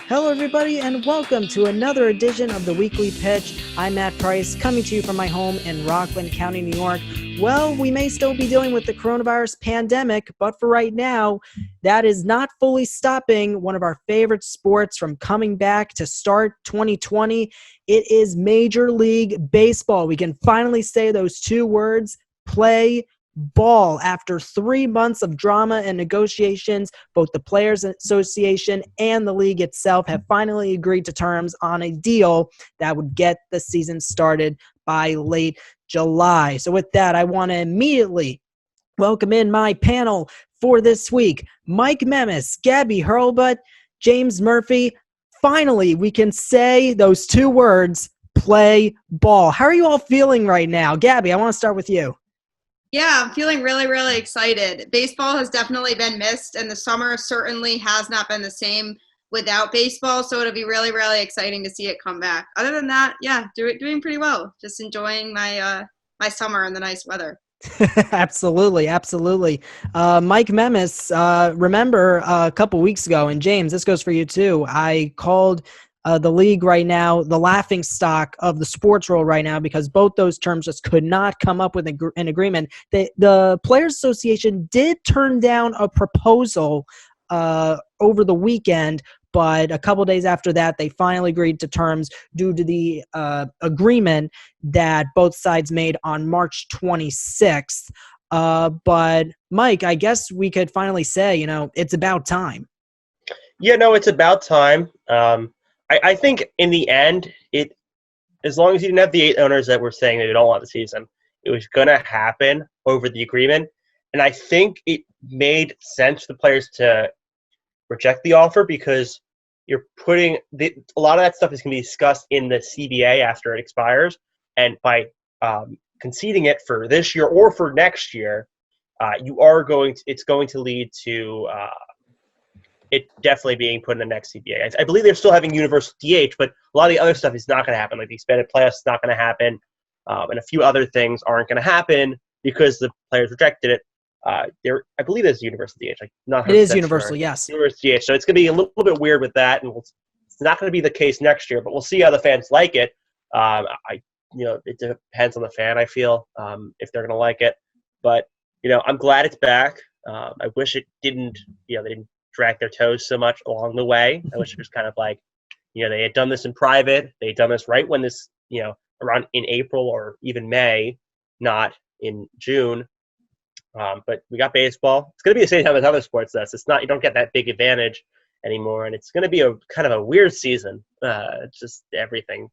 Hello, everybody, and welcome to another edition of the Weekly Pitch. I'm Matt Price, coming to you from my home in Rockland County, New York. Well, we may still be dealing with the coronavirus pandemic, but for right now, that is not fully stopping one of our favorite sports from coming back to start 2020. It is Major League Baseball. We can finally say those two words, play ball. After 3 months of drama and negotiations, both the Players Association and the league itself have finally agreed to terms on a deal that would get the season started by late July. So with that, I want to immediately welcome in my panel for this week. Mike Memis, Gabby Hurlbut, James Murphy. Finally, we can say those two words, play ball. How are you all feeling right now? Gabby, I want to start with you. Yeah, I'm feeling really, really excited. Baseball has definitely been missed, and the summer certainly has not been the same without baseball, so it'll be really, really exciting to see it come back. Other than that, yeah, doing pretty well. Just enjoying my my summer and the nice weather. Absolutely. Mike Memis, remember a couple weeks ago, and James, this goes for you too, I called the league right now the laughing stock of the sports world right now because both those terms just could not come up with an agreement. The Players Association did turn down a proposal over the weekend, but a couple days after that, they finally agreed to terms due to the agreement that both sides made on March 26th. But Mike, I guess we could finally say, it's about time. Yeah, no, it's about time. I think in the end, as long as you didn't have the 8 owners that were saying they don't want the season, it was going to happen over the agreement. And I think it made sense for the players to reject the offer because you're putting a lot of that stuff is going to be discussed in the CBA after it expires. And by conceding it for this year or for next year, it's going to lead to it definitely being put in the next CBA. I believe they're still having universal DH, but a lot of the other stuff is not going to happen. Like the expanded playoffs is not going to happen, and a few other things aren't going to happen because the players rejected it. I believe it's universal DH. It is universal, yes. Universal DH. So it's going to be a little bit weird with that, and it's not going to be the case next year. But we'll see how the fans like it. It depends on the fan. I feel if they're going to like it, but I'm glad it's back. I wish it didn't. They didn't drag their toes so much along the way. I wish it was kind of like, they had done this in private. They had done this right when this, around in April or even May, not in June. But we got baseball. It's going to be the same time as other sports. It's not, you don't get that big advantage anymore. And it's going to be a kind of a weird season. Just everything.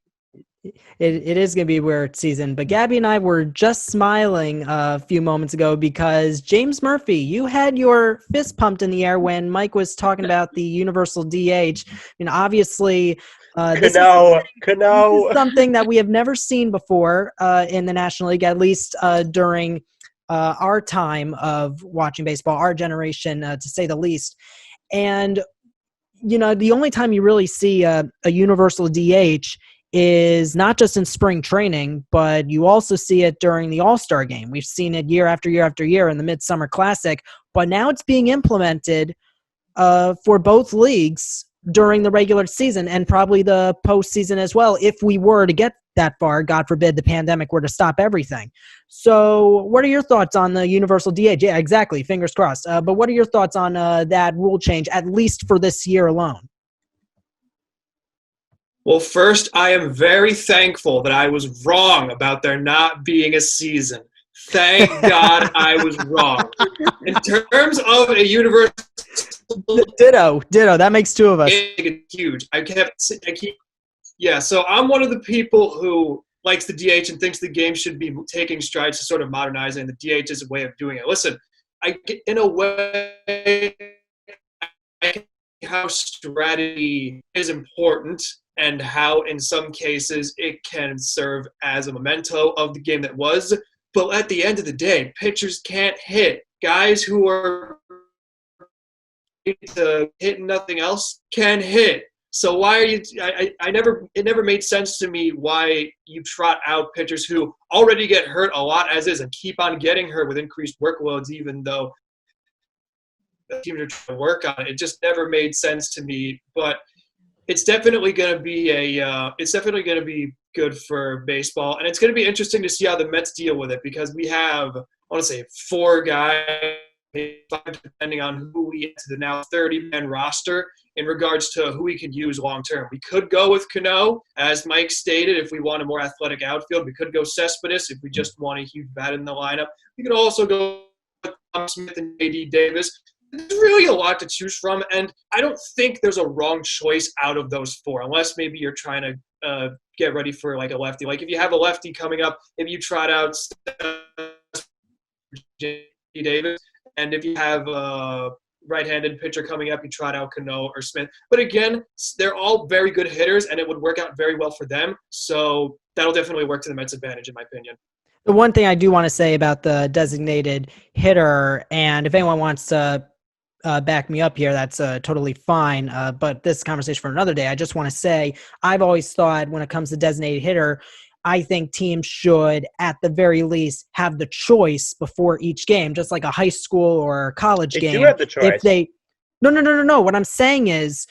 It is going to be a weird season, but Gabby and I were just smiling a few moments ago because James Murphy, you had your fist pumped in the air when Mike was talking about the universal DH. Obviously, this is something that we have never seen before in the National League, at least during our time of watching baseball, our generation, to say the least. And, the only time you really see a universal DH is not just in spring training, but you also see it during the All-Star game. We've seen it year after year after year in the Midsummer Classic, but now it's being implemented for both leagues during the regular season and probably the postseason as well, if we were to get that far, God forbid the pandemic were to stop everything. So what are your thoughts on the universal DH? Yeah, exactly. Fingers crossed. But what are your thoughts on that rule change, at least for this year alone? Well, first, I am very thankful that I was wrong about there not being a season. Thank God I was wrong. In terms of a universal... Ditto. That makes two of us. It's huge. So I'm one of the people who likes the DH and thinks the game should be taking strides to sort of modernize it, and the DH is a way of doing it. Listen, in a way, how strategy is important and how in some cases it can serve as a memento of the game that was. But at the end of the day, pitchers can't hit. Guys who are to hit nothing else can hit. So why are you? It never made sense to me why you trot out pitchers who already get hurt a lot as is and keep on getting hurt with increased workloads, even though the teams are trying to work on it. It just never made sense to me. But it's definitely going to be good for baseball, and it's going to be interesting to see how the Mets deal with it because we have, I want to say, 4 guys, depending on who we get to the now 30-man roster in regards to who we could use long term. We could go with Cano, as Mike stated, if we want a more athletic outfield. We could go Cespedes if we just want a huge bat in the lineup. We could also go with Tom Smith and J.D. Davis. There's really a lot to choose from, and I don't think there's a wrong choice out of those 4, unless maybe you're trying to get ready for like a lefty. Like if you have a lefty coming up, if you trot out J.D. Davis, and if you have a right-handed pitcher coming up, you trot out Cano or Smith. But again, they're all very good hitters, and it would work out very well for them. So that'll definitely work to the Mets' advantage, in my opinion. The one thing I do want to say about the designated hitter, and if anyone wants to back me up here, that's totally fine. But this is a conversation for another day. I just want to say I've always thought when it comes to designated hitter, I think teams should, at the very least, have the choice before each game, just like a high school or college game. They do have the choice. No. What I'm saying is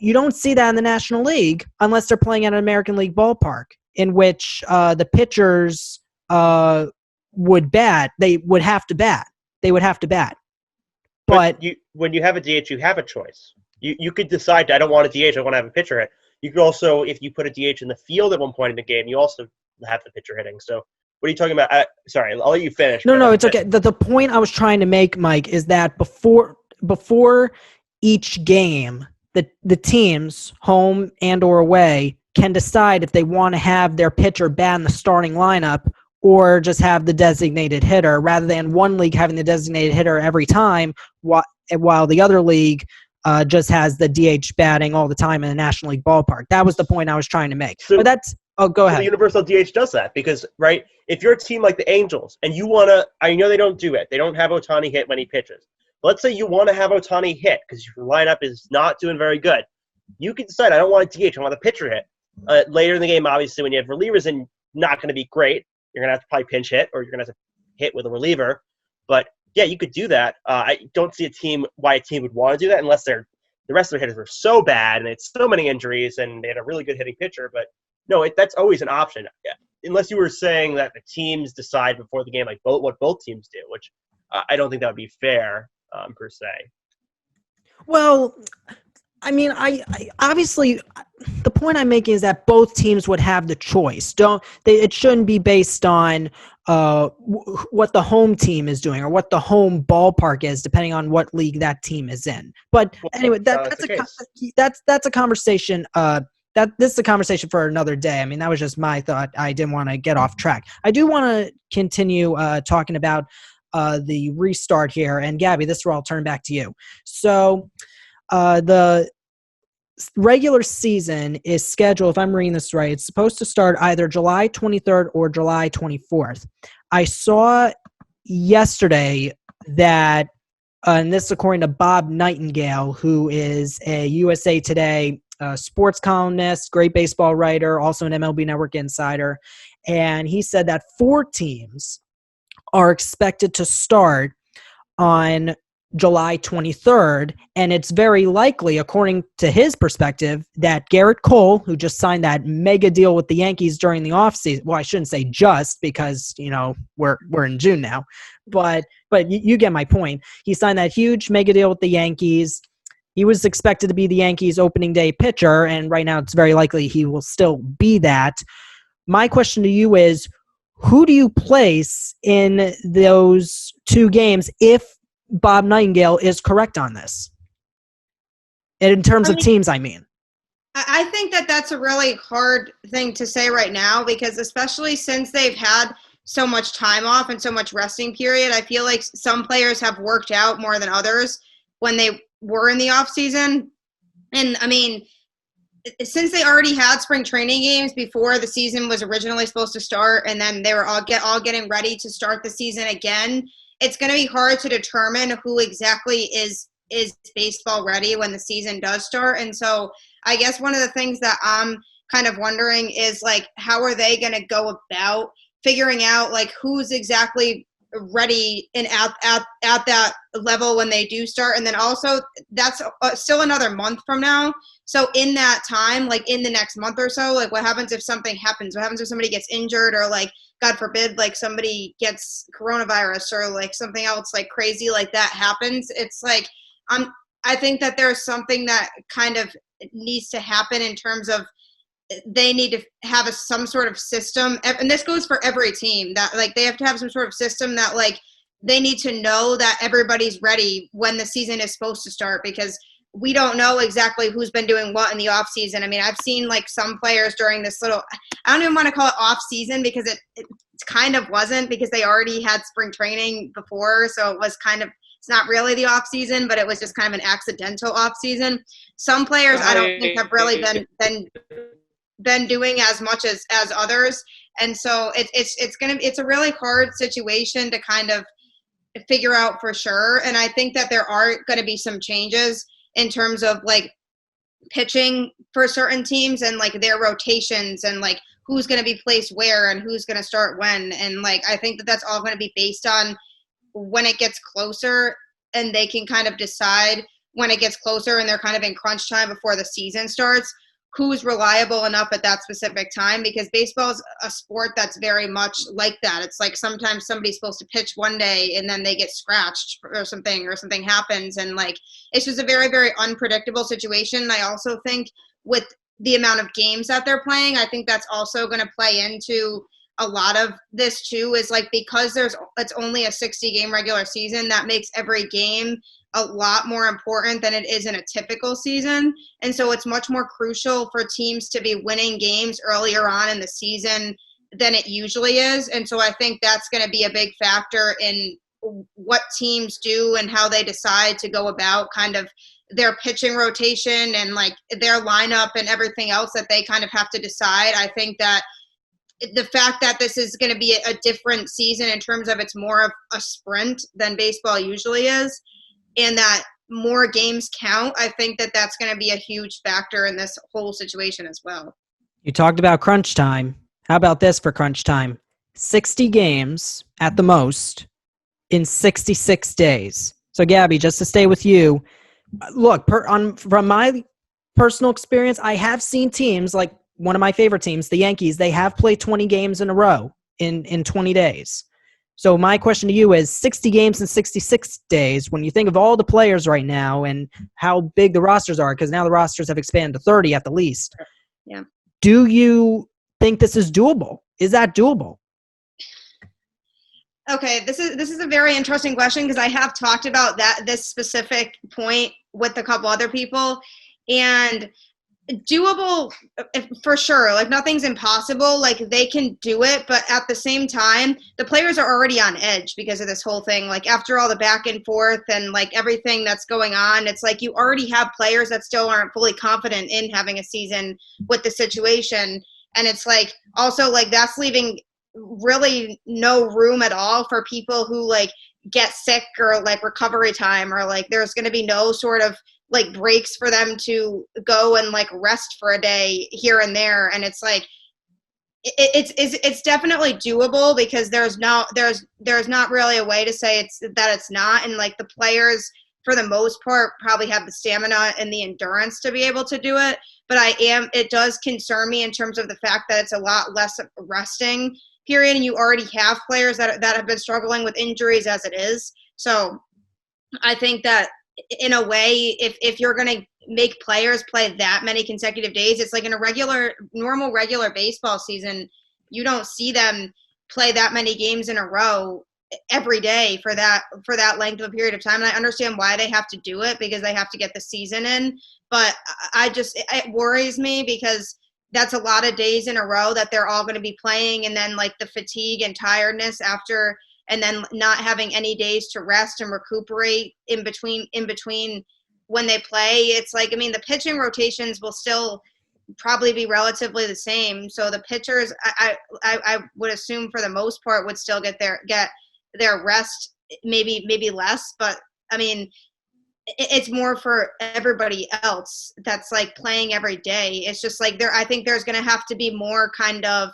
you don't see that in the National League unless they're playing at an American League ballpark in which the pitchers would bat. They would have to bat. But when you have a DH, you have a choice. You could decide, I don't want a DH, I want to have a pitcher hit. You could also, if you put a DH in the field at one point in the game, you also have the pitcher hitting. So what are you talking about? Sorry, I'll let you finish. No, it's okay. The point I was trying to make, Mike, is that before each game, the teams, home and or away, can decide if they want to have their pitcher bat in the starting lineup or just have the designated hitter, rather than one league having the designated hitter every time, while the other league just has the DH batting all the time in the National League ballpark. That was the point I was trying to make. So, but go ahead. The universal DH does that because, right, if you're a team like the Angels and you want to, I know they don't do it. They don't have Ohtani hit when he pitches. But let's say you want to have Ohtani hit because your lineup is not doing very good. You can decide, I don't want a DH, I want a pitcher hit. Later in the game, obviously, when you have relievers and not going to be great, you're going to have to probably pinch hit or you're going to have to hit with a reliever. But, yeah, you could do that. I don't see why a team would want to do that unless the rest of their hitters were so bad and it's so many injuries and they had a really good hitting pitcher. But, no, that's always an option. Yeah. Unless you were saying that the teams decide before the game, like what both teams do, which I don't think that would be fair per se. Well, I mean, I obviously the point I'm making is that both teams would have the choice. It shouldn't be based on what the home team is doing or what the home ballpark is, depending on what league that team is in. But anyway, that's a conversation. This is a conversation for another day. I mean, that was just my thought. I didn't want to get off track. I do want to continue talking about the restart here. And Gabby, this is where I'll turn back to you. So the regular season is scheduled, if I'm reading this right, it's supposed to start either July 23rd or July 24th. I saw yesterday that, and this is according to Bob Nightingale, who is a USA Today sports columnist, great baseball writer, also an MLB Network insider, and he said that 4 teams are expected to start on July 23rd, and it's very likely, according to his perspective, that Garrett Cole, who just signed that mega deal with the Yankees during the offseason, well, I shouldn't say just because, we're in June now, but you get my point. He signed that huge mega deal with the Yankees. He was expected to be the Yankees opening day pitcher, and right now it's very likely he will still be that. My question to you is, who do you place in those 2 games if Bob Nightingale is correct on this? And in terms of teams, I mean. I think that's a really hard thing to say right now because especially since they've had so much time off and so much resting period, I feel like some players have worked out more than others when they were in the off season. And I mean, since they already had spring training games before the season was originally supposed to start, and then they were all getting ready to start the season again, it's going to be hard to determine who exactly is baseball ready when the season does start. And so I guess one of the things that I'm kind of wondering is like, how are they going to go about figuring out like who's exactly ready and at that level when they do start? And then also that's still another month from now. So in that time, like in the next month or so, like what happens if something happens? What happens if somebody gets injured or like, God forbid, like somebody gets coronavirus or like something else like crazy like that happens? It's like, I think that there's something that kind of needs to happen in terms of they need to have some sort of system, and this goes for every team, that like they have to have some sort of system that like they need to know that everybody's ready when the season is supposed to start, because we don't know exactly who's been doing what in the off season. I mean, I've seen like some players during this little, I don't even want to call it off season because it kind of wasn't, because they already had spring training before. So it was kind of, it's not really the off season, but it was just kind of an accidental off season. Some players I don't think have really been doing as much as others. And so it's a really hard situation to kind of figure out for sure. And I think that there are going to be some changes in terms of like pitching for certain teams and like their rotations and like who's going to be placed where and who's going to start when. And like, I think that that's all going to be based on when it gets closer, and they can kind of decide when it gets closer and they're kind of in crunch time before the season starts, who's reliable enough at that specific time, because baseball is a sport that's very much like that. It's like sometimes somebody's supposed to pitch one day and then they get scratched or something happens. And like, it's just a very, very unpredictable situation. I also think with the amount of games that they're playing, I think that's also going to play into a lot of this too, is like, because it's only a 60-game regular season, that makes every game a lot more important than it is in a typical season. And so it's much more crucial for teams to be winning games earlier on in the season than it usually is. And so I think that's going to be a big factor in what teams do and how they decide to go about kind of their pitching rotation and like their lineup and everything else that they kind of have to decide. I think that the fact that this is going to be a different season in terms of it's more of a sprint than baseball usually is, and that more games count, I think that that's going to be a huge factor in this whole situation as well. You talked about crunch time. How about this for crunch time? 60 games at the most in 66 days. So, Gabby, just to stay with you, look, from my personal experience, I have seen teams like one of my favorite teams, the Yankees, they have played 20 games in a row in 20 days. So my question to you is 60 games in 66 days, when you think of all the players right now and how big the rosters are, because now the rosters have expanded to 30 at the least. Yeah. Do you think this is doable? Is that doable? Okay, this is a very interesting question, because I have talked about this specific point with a couple other people, and doable for sure. Like, nothing's impossible. Like, they can do it, but at the same time, the players are already on edge because of this whole thing. Like, after all the back and forth and like everything that's going on, it's like you already have players that still aren't fully confident in having a season with the situation. And it's like, also like that's leaving really no room at all for people who like get sick or like recovery time, or like there's going to be no sort of like breaks for them to go and like rest for a day here and there. And it's like it's definitely doable, because there's not really a way to say it's not. And like the players for the most part probably have the stamina and the endurance to be able to do it. But it does concern me in terms of the fact that it's a lot less resting period, and you already have players that have been struggling with injuries as it is. So I think that in a way, if you're going to make players play that many consecutive days, it's like in a normal regular baseball season, you don't see them play that many games in a row every day for that length of a period of time. And I understand why they have to do it, because they have to get the season in. But it worries me, because that's a lot of days in a row that they're all going to be playing, and then like the fatigue and tiredness after, and then not having any days to rest and recuperate in between when they play. It's like, I mean, the pitching rotations will still probably be relatively the same. So the pitchers, I would assume for the most part would still get their rest, maybe less. But I mean, it's more for everybody else that's like playing every day. It's just like I think there's going to have to be more kind of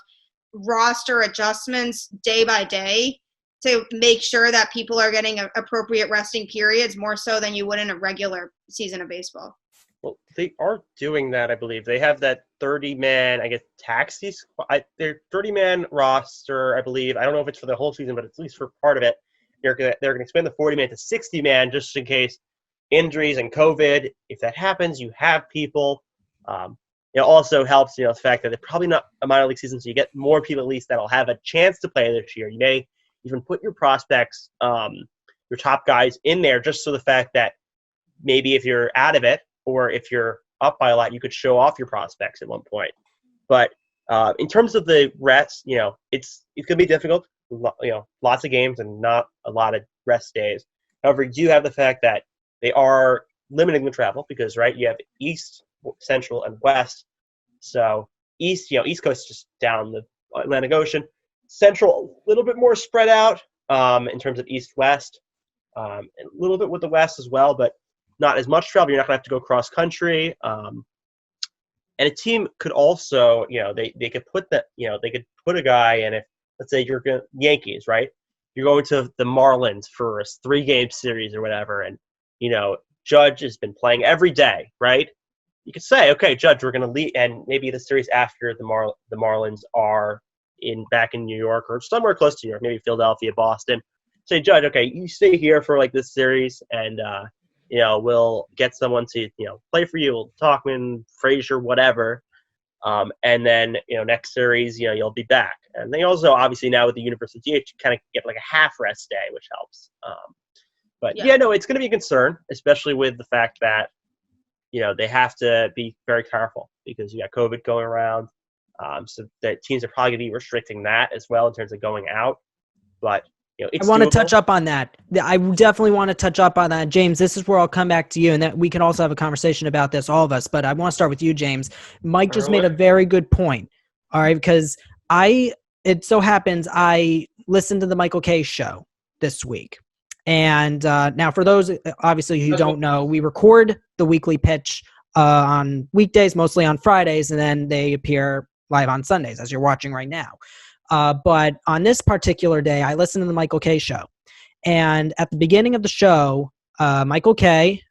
roster adjustments day by day to make sure that people are getting appropriate resting periods more so than you would in a regular season of baseball. Well, they are doing that, I believe. They have that 30-man, I guess, taxi squad. Their 30-man roster, I believe. I don't know if it's for the whole season, but at least for part of it. They're going to expand the 40-man to 60-man just in case injuries and COVID. If that happens, you have people. It also helps, the fact that they're probably not a minor league season, so you get more people at least that'll have a chance to play this year. You may even put your prospects, your top guys in there just so the fact that maybe if you're out of it or if you're up by a lot, you could show off your prospects at one point. But in terms of the rest, it's going to be difficult. Lots of games and not a lot of rest days. However, you do have the fact that they are limiting the travel because, right, you have East, Central, and West. So East, East Coast is just down the Atlantic Ocean. Central, a little bit more spread out in terms of East-West. A little bit with the West as well, but not as much travel. You're not going to have to go cross-country. And a team could also, they could put they could put a guy in if, let's say you're going Yankees, right? You're going to the Marlins for a 3-game series or whatever, and, Judge has been playing every day, right? You could say, okay, Judge, we're going to leave, and maybe the series after the Marlins are back in New York or somewhere close to New York, maybe Philadelphia, Boston. Say, Judge, okay, you stay here for like this series, and we'll get someone to play for you, Talkman, Frazier, whatever, and then next series you'll be back. And they also obviously now with the universal DH you kind of get like a half rest day, which helps. But it's going to be a concern, especially with the fact that they have to be very careful because you got COVID going around. So the teams are probably going to be restricting that as well in terms of going out. But it's I want to doable. touch up on that. I definitely want to touch up on that. James, this is where I'll come back to you, and that we can also have a conversation about this, all of us. But I want to start with you, James. Mike just made a very good point. All right, because it so happens I listened to the Michael Kay show this week. And now for those, obviously, who don't know, we record the weekly pitch on weekdays, mostly on Fridays, and then they appear live on Sundays, as you're watching right now. But on this particular day, I listened to the Michael Kay show. And at the beginning of the show, Michael Kay,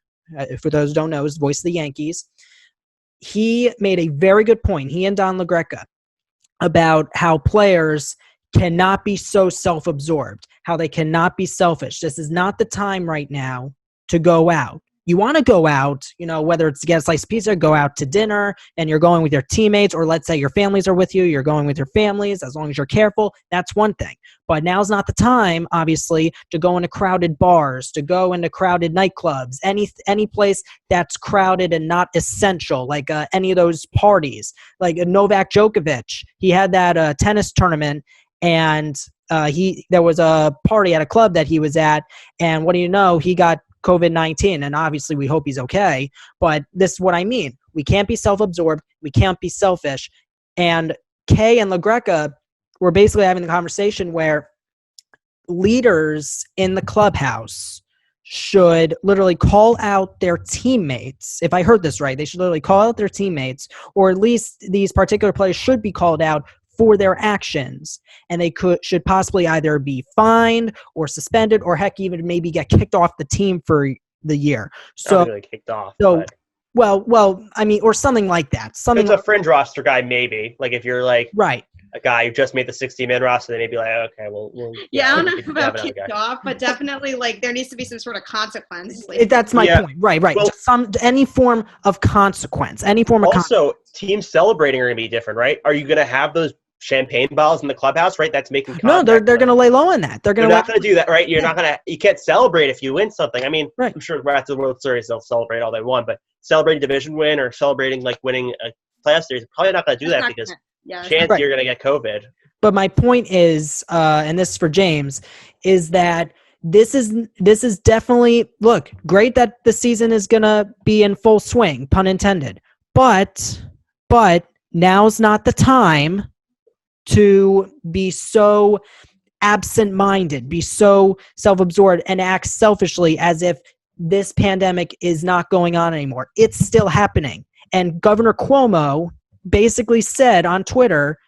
for those who don't know, is the voice of the Yankees. He made a very good point, he and Don LaGreca, about how players cannot be so self-absorbed, how they cannot be selfish. This is not the time right now to go out. You want to go out, whether it's to get a slice of pizza, go out to dinner, and you're going with your teammates, or let's say your families are with you, you're going with your families, as long as you're careful, that's one thing. But now's not the time, obviously, to go into crowded bars, to go into crowded nightclubs, any place that's crowded and not essential, like any of those parties. Like Novak Djokovic, he had that tennis tournament, and there was a party at a club that he was at, and what do you know, he got COVID-19, and obviously we hope he's okay, but this is what I mean. We can't be self-absorbed. We can't be selfish. And Kay and LaGreca were basically having the conversation where leaders in the clubhouse should literally call out their teammates. If I heard this right, they should literally call out their teammates, or at least these particular players should be called out for their actions, and they should possibly either be fined or suspended, or heck, even maybe get kicked off the team for the year. So, not really kicked off. So, well, I mean, or something like that. Something. It's a fringe roster guy, maybe. Like if you're like right, a guy who just made the 60-man roster, they may be like, okay, well I don't know about kicked off, but definitely like there needs to be some sort of consequence. That's my point. Right. Well, just any form of consequence. Also, teams celebrating are going to be different, right? Are you going to have those champagne bottles in the clubhouse, right? That's making contact. No, they're going to lay low on that. They're not going to do that, right? You can't celebrate if you win something. I mean, right. I'm sure after the World Series they'll celebrate all they want, but celebrating a division win or celebrating like winning a playoff series, probably not going to do that because chance you're going to get COVID. But my point is, and this is for James, is that this is definitely, look, great that the season is going to be in full swing, pun intended. But now's not the time to be so absent-minded, be so self-absorbed, and act selfishly as if this pandemic is not going on anymore. It's still happening. And Governor Cuomo basically said on Twitter,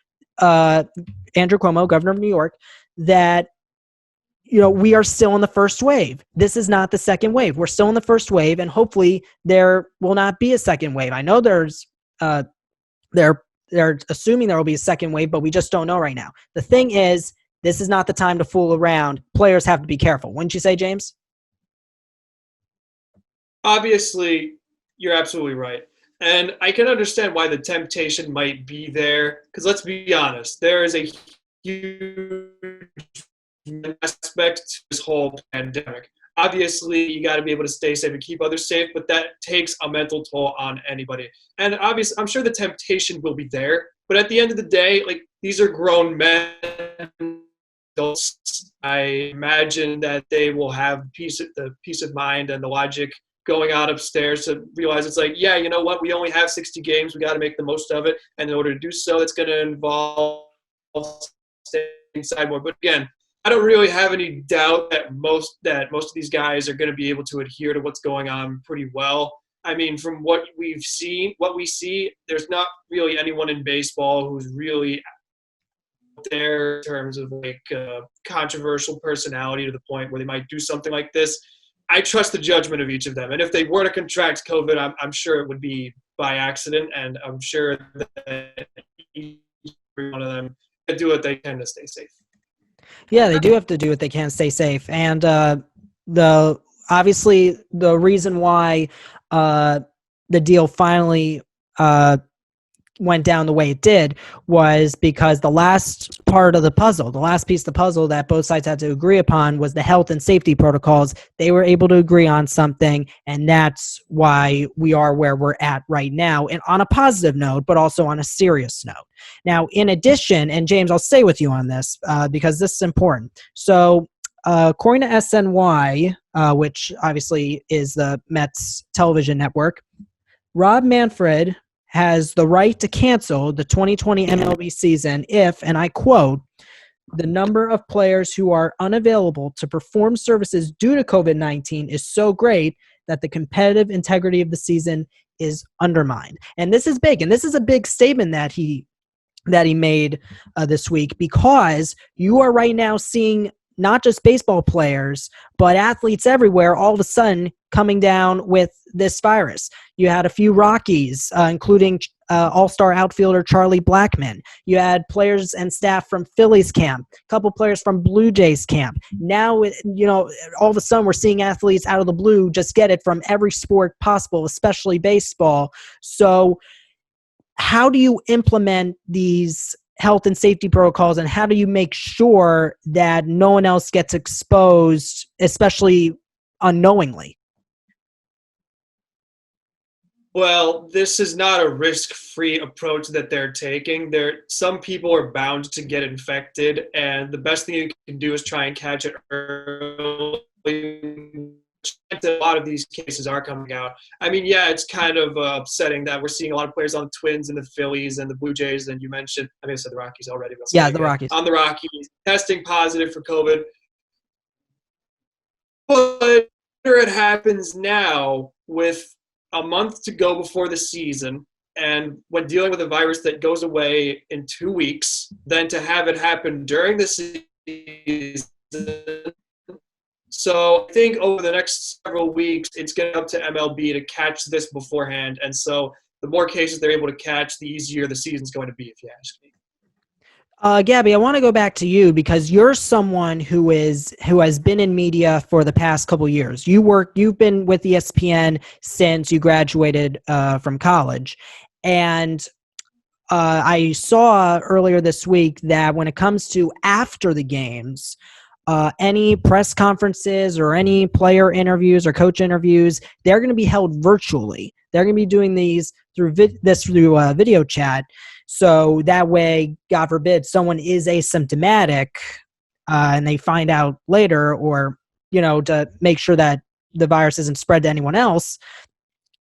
Andrew Cuomo, governor of New York, that we are still in the first wave. This is not the second wave. We're still in the first wave, and hopefully there will not be a second wave. I know they're assuming there will be a second wave, but we just don't know right now. The thing is, this is not the time to fool around. Players have to be careful. Wouldn't you say, James? Obviously, you're absolutely right. And I can understand why the temptation might be there, because let's be honest, there is a huge aspect to this whole pandemic. Obviously, you got to be able to stay safe and keep others safe, but that takes a mental toll on anybody. And obviously, I'm sure the temptation will be there, but at the end of the day, like, these are grown men, adults. I imagine that they will have the peace of mind and the logic going out upstairs to realize it's like, yeah, you know what? We only have 60 games. We got to make the most of it. And in order to do so, it's going to involve staying inside more. But again, I don't really have any doubt that most of these guys are going to be able to adhere to what's going on pretty well. I mean, from what we see, there's not really anyone in baseball who's really out there in terms of like controversial personality to the point where they might do something like this. I trust the judgment of each of them. And if they were to contract COVID, I'm sure it would be by accident, and I'm sure that each one of them do what they can to stay safe. Yeah, they do have to do what they can to stay safe. And obviously the reason why the deal finally went down the way it did was because the last part of the puzzle, the last piece of the puzzle that both sides had to agree upon was the health and safety protocols. They were able to agree on something, and that's why we are where we're at right now, and on a positive note, but also on a serious note. Now, in addition, and James, I'll stay with you on this because this is important. So according to SNY, which obviously is the Mets television network, Rob Manfred has the right to cancel the 2020 MLB season if, and I quote, the number of players who are unavailable to perform services due to COVID-19 is so great that the competitive integrity of the season is undermined. And this is big, and this is a big statement that he made this week, because you are right now seeing not just baseball players, but athletes everywhere all of a sudden coming down with this virus. You had a few Rockies, including all-star outfielder Charlie Blackmon. You had players and staff from Phillies camp, a couple players from Blue Jays camp. Now, all of a sudden we're seeing athletes out of the blue just get it from every sport possible, especially baseball. So how do you implement these health and safety protocols, and how do you make sure that no one else gets exposed, especially unknowingly? Well, this is not a risk-free approach that they're taking. Some people are bound to get infected, and the best thing you can do is try and catch it early. A lot of these cases are coming out. I mean, yeah, it's kind of upsetting that we're seeing a lot of players on the Twins and the Phillies and the Blue Jays, and you mentioned, I said the Rockies already. Yeah, the Rockies. On the Rockies, testing positive for COVID. But it happens now with a month to go before the season, and when dealing with a virus that goes away in 2 weeks, then to have it happen during the season. So I think over the next several weeks, it's getting up to MLB to catch this beforehand. And so the more cases they're able to catch, the easier the season's going to be, if you ask me. Gabby, I want to go back to you because you're someone who has been in media for the past couple years. You've been with ESPN since you graduated from college, and I saw earlier this week that when it comes to after the games, any press conferences or any player interviews or coach interviews, they're going to be held virtually. They're going to be doing these through video chat. So that way, God forbid, someone is asymptomatic and they find out later, or, to make sure that the virus isn't spread to anyone else,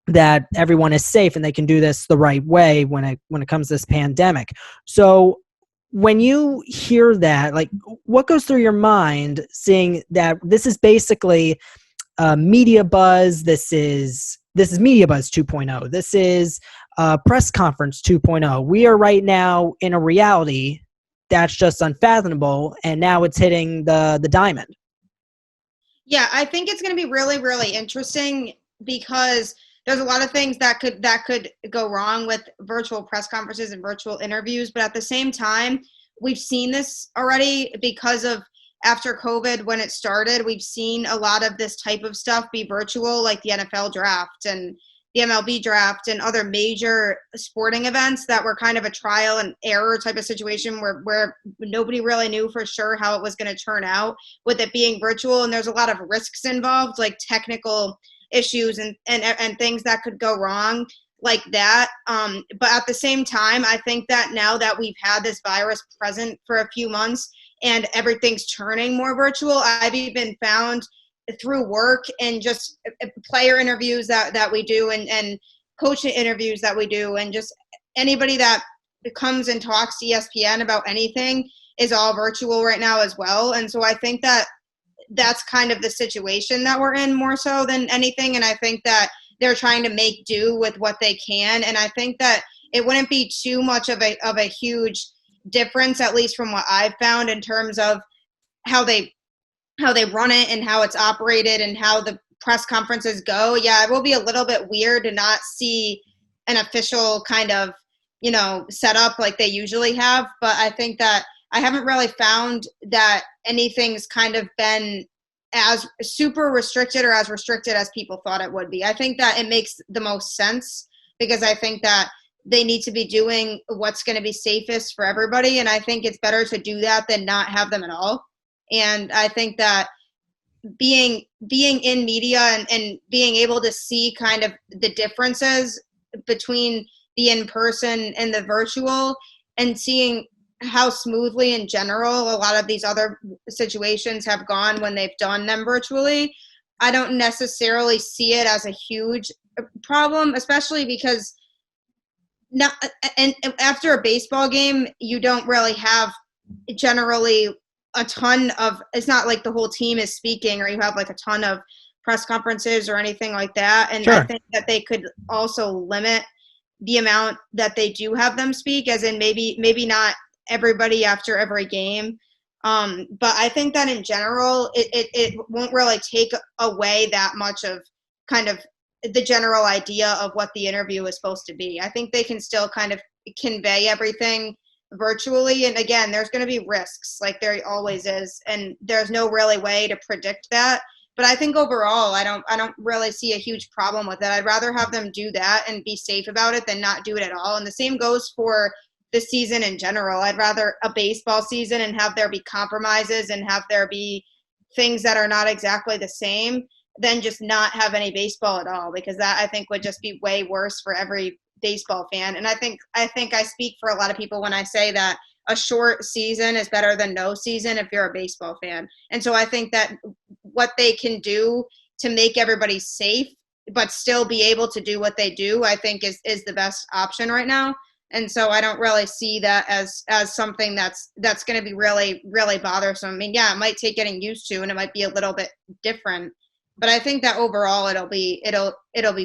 that everyone is safe and they can do this the right way when it comes to this pandemic. So when you hear that, like, what goes through your mind seeing that this is basically media buzz. This is media buzz 2.0. This is press conference 2.0. We are right now in a reality that's just unfathomable, and now it's hitting the diamond. Yeah, I think it's going to be really, really interesting because there's a lot of things that could go wrong with virtual press conferences and virtual interviews. But at the same time, we've seen this already because of after COVID, when it started, we've seen a lot of this type of stuff be virtual, like the NFL draft and the MLB draft and other major sporting events that were kind of a trial and error type of situation where nobody really knew for sure how it was going to turn out with it being virtual. And there's a lot of risks involved, like technical issues and things that could go wrong like that. But at the same time, I think that now that we've had this virus present for a few months and everything's turning more virtual, I've even found through work and just player interviews that we do and coaching interviews that we do and just anybody that comes and talks to ESPN about anything is all virtual right now as well. And so I think that that's kind of the situation that we're in more so than anything. And I think that they're trying to make do with what they can. And I think that it wouldn't be too much of a huge difference, at least from what I've found in terms of how they run it and how it's operated and how the press conferences go. Yeah, it will be a little bit weird to not see an official kind of, setup like they usually have. But I think that I haven't really found that anything's kind of been as super restricted or as restricted as people thought it would be. I think that it makes the most sense because I think that they need to be doing what's going to be safest for everybody. And I think it's better to do that than not have them at all. And I think that being in media and being able to see kind of the differences between the in-person and the virtual and seeing how smoothly in general a lot of these other situations have gone when they've done them virtually, I don't necessarily see it as a huge problem, especially because after a baseball game, you don't really have generally a ton of, it's not like the whole team is speaking or you have like a ton of press conferences or anything like that. And Sure. I think that they could also limit the amount that they do have them speak, as in maybe not everybody after every game. But I think that in general, it won't really take away that much of kind of the general idea of what the interview is supposed to be. I think they can still kind of convey everything virtually. And again, there's going to be risks like there always is. And there's no really way to predict that. But I think overall, I don't really see a huge problem with it. I'd rather have them do that and be safe about it than not do it at all. And the same goes for the season in general. I'd rather a baseball season and have there be compromises and have there be things that are not exactly the same than just not have any baseball at all, because that I think would just be way worse for every baseball fan. And I think I speak for a lot of people when I say that a short season is better than no season if you're a baseball fan. And so I think that what they can do to make everybody safe but still be able to do what they do, I think is the best option right now. And so I don't really see that as something that's going to be really, really bothersome. I mean, yeah, it might take getting used to and it might be a little bit different, but I think that overall it'll be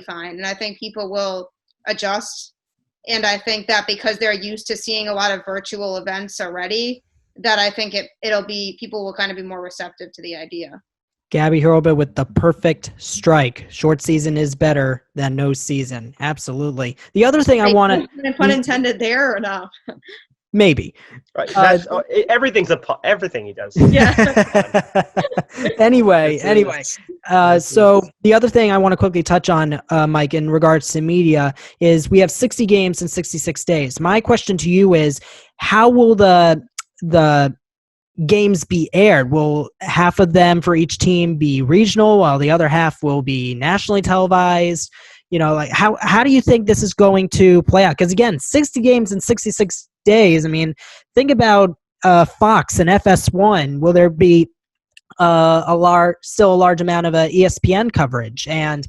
fine. And I think people will adjust. And I think that because they're used to seeing a lot of virtual events already, that I think people will kind of be more receptive to the idea. Gabby Hurlbut with the perfect strike. Short season is better than no season. Absolutely. The other thing I want to... Pun intended there or no? Maybe. Right. Everything he does. Yeah. Anyway. So the other thing I want to quickly touch on, Mike, in regards to media is we have 60 games in 66 days. My question to you is, how will the games be aired? Will half of them for each team be regional while the other half will be nationally televised? Like how do you think this is going to play out? Because again, 60 games in 66 days. I mean, think about Fox and FS1. Will there be still a large amount of ESPN coverage? And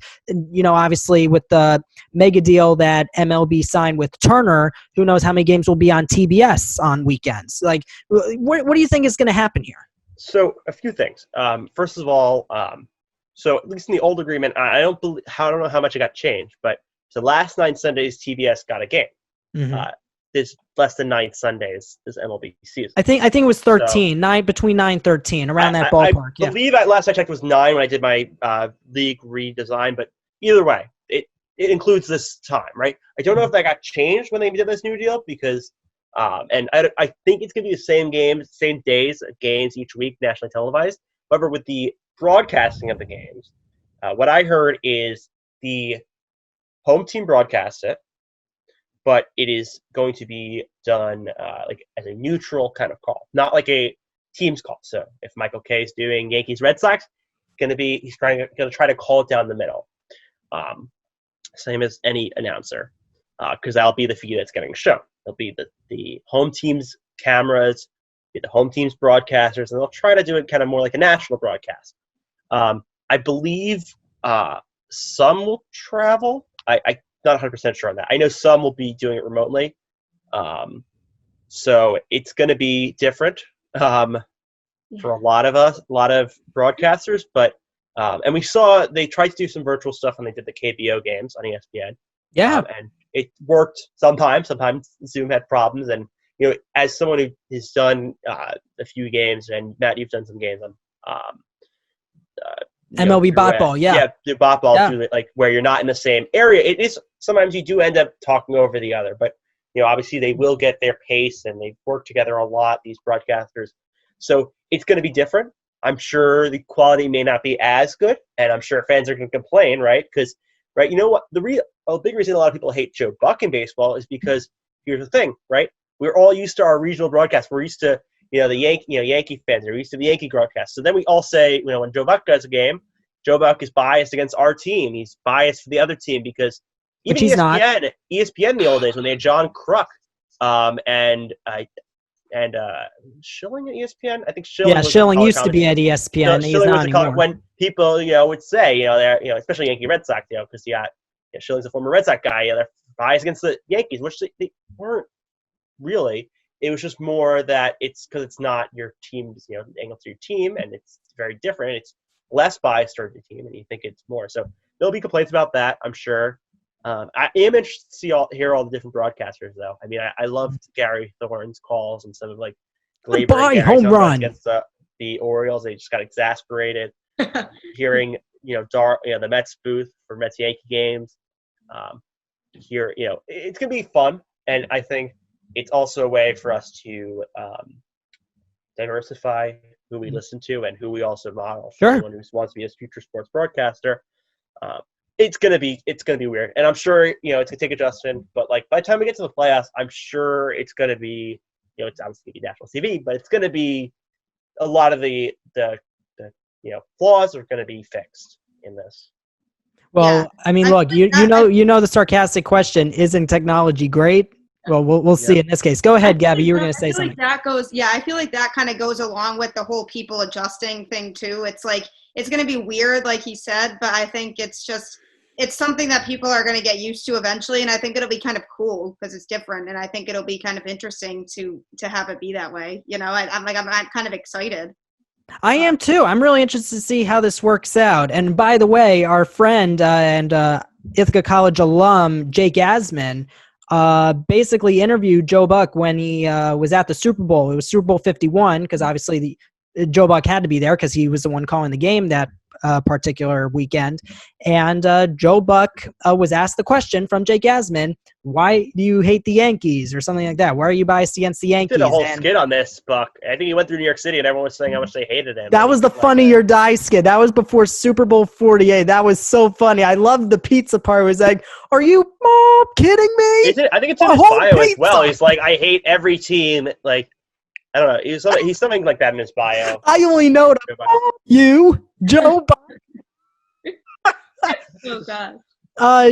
obviously with the mega deal that MLB signed with Turner, who knows how many games will be on TBS on weekends? Like, what do you think is going to happen here? So a few things. First of all, So at least in the old agreement, I don't know how much it got changed, but the last 9 Sundays TBS got a game. Mhm. There's less than 9 Sundays this MLB season. I think it was 13, between 9 and 13, around that ballpark. I believe at last I checked it was 9 when I did my league redesign, but either way, it includes this time, right? I don't know if that got changed when they did this new deal because, and I think it's going to be the same games, same days of games each week, nationally televised. However, with the broadcasting of the games, what I heard is the home team broadcasts it, but it is going to be done like as a neutral kind of call, not like a team's call. So if Michael Kay is doing Yankees Red Sox, he's going to try to call it down the middle, same as any announcer, because that'll be the feed that's getting shown. It'll be the home team's cameras, the home team's broadcasters, and they'll try to do it kind of more like a national broadcast. I believe some will travel. I'm not 100% sure on that. I know some will be doing it remotely. So it's going to be different for a lot of broadcasters. But and we saw they tried to do some virtual stuff when they did the KBO games on ESPN. Yeah. And it worked sometimes. Sometimes Zoom had problems. And, as someone who has done a few games, and Matt, you've done some games on MLB bot ball, yeah. Yeah, the bot ball, Yeah. too, like where you're not in the same area. It is sometimes you do end up talking over the other, but obviously they will get their pace and they work together a lot, these broadcasters. So it's going to be different. I'm sure the quality may not be as good, and I'm sure fans are going to complain, right? Because, right, you know what? A big reason a lot of people hate Joe Buck in baseball is because here's the thing, right? We're all used to our regional broadcasts. We're used to the Yankee fans are used to the Yankee broadcast. So then we all say, when Joe Buck does a game, Joe Buck is biased against our team. He's biased for the other team because even ESPN in the old days when they had John Kruk and Schilling at ESPN. I think Schilling. Yeah, Schilling used to be at ESPN. He's not anymore. When people would say they're especially Yankee Red Sox because Schilling's a former Red Sox guy. They're biased against the Yankees, which they weren't really. It was just more that it's because it's not your team's, angle to your team, and it's very different. It's less biased toward the team, and you think it's more. So there'll be complaints about that, I'm sure. I am interested to hear all the different broadcasters, though. I mean, I loved Gary Thorne's calls and some of Glaber and home run against the Orioles. They just got exasperated hearing the Mets booth for Mets Yankee games. It's gonna be fun, and I think it's also a way for us to diversify who we listen to and who we also model. For anyone who wants to be a future sports broadcaster, it's gonna be weird, and I'm sure it's gonna take adjustment. But by the time we get to the playoffs, I'm sure it's gonna be it's obviously gonna be national TV, but it's gonna be a lot of the flaws are gonna be fixed in this. Well, yeah. I mean, look, you know the sarcastic question: isn't technology great? Well, we'll see in this case. Go ahead, Gabby. You were going to say something. I feel like that kind of goes along with the whole people adjusting thing too. It's it's going to be weird, like he said, but I think it's something that people are going to get used to eventually, and I think it'll be kind of cool because it's different, and I think it'll be kind of interesting to have it be that way. I'm kind of excited. I am too. I'm really interested to see how this works out. And by the way, our friend and Ithaca College alum Jake Asman basically interviewed Joe Buck when he was at the Super Bowl. It was Super Bowl 51 because obviously Joe Buck had to be there because he was the one calling the game that particular weekend. And Joe Buck was asked the question from Jake Asman, why do you hate the Yankees or something like that? Why are you biased against the Yankees? He did a whole skit on this, Buck. I think he went through New York City and everyone was saying how much they hated him. That was the Funny or Die skit. That was before Super Bowl 48. That was so funny. I loved the pizza part. It was like, are you kidding me? I think it's in his bio as well. He's like, I hate every team. I don't know. He's something like that in his bio. I only know you, Joe Buck. Oh, God.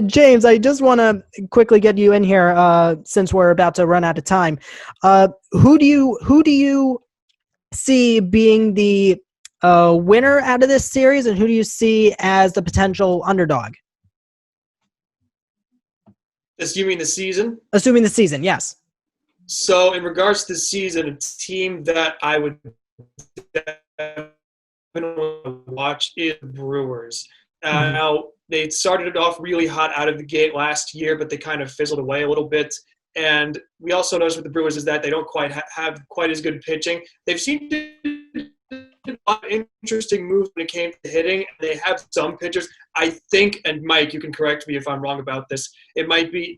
James, I just want to quickly get you in here since we're about to run out of time. Who do you see being the winner out of this series, and who do you see as the potential underdog? Assuming the season? Assuming the season, yes. So in regards to the season, a team that I would want to watch is Brewers. Now, they started it off really hot out of the gate last year, but they kind of fizzled away a little bit. And we also noticed with the Brewers is that they don't quite have quite as good pitching. They've seen a lot of interesting moves when it came to hitting. They have some pitchers. I think, and Mike, you can correct me if I'm wrong about this, it might be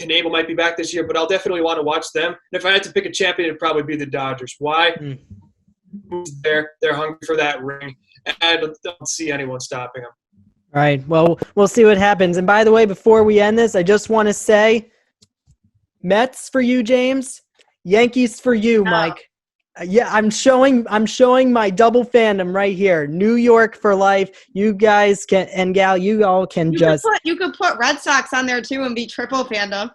Knebel might be back this year, but I'll definitely want to watch them. And if I had to pick a champion, it'd probably be the Dodgers. Why? They're hungry for that ring, and I don't see anyone stopping them. All right. Well, we'll see what happens. And by the way, before we end this, I just want to say, Mets for you, James. Yankees for you, Mike. Yeah, I'm showing my double fandom right here. New York for life. You guys can, and gal, you all can you could put Red Sox on there too and be triple fandom.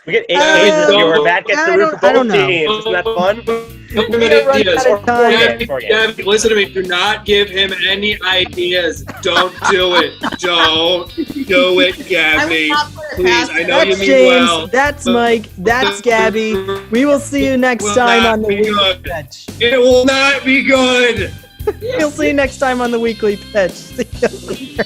We get 8 days this year where Matt gets to root for both teams. Isn't that fun? Gabby, listen to me. Do not give him any ideas. Don't do it. Don't do it, Gabby. Please, I know you mean James, well. That's Mike. That's Gabby. We will see you next time on the Weekly Pitch. It will not be good. We'll see you next time on the Weekly Pitch. See you later.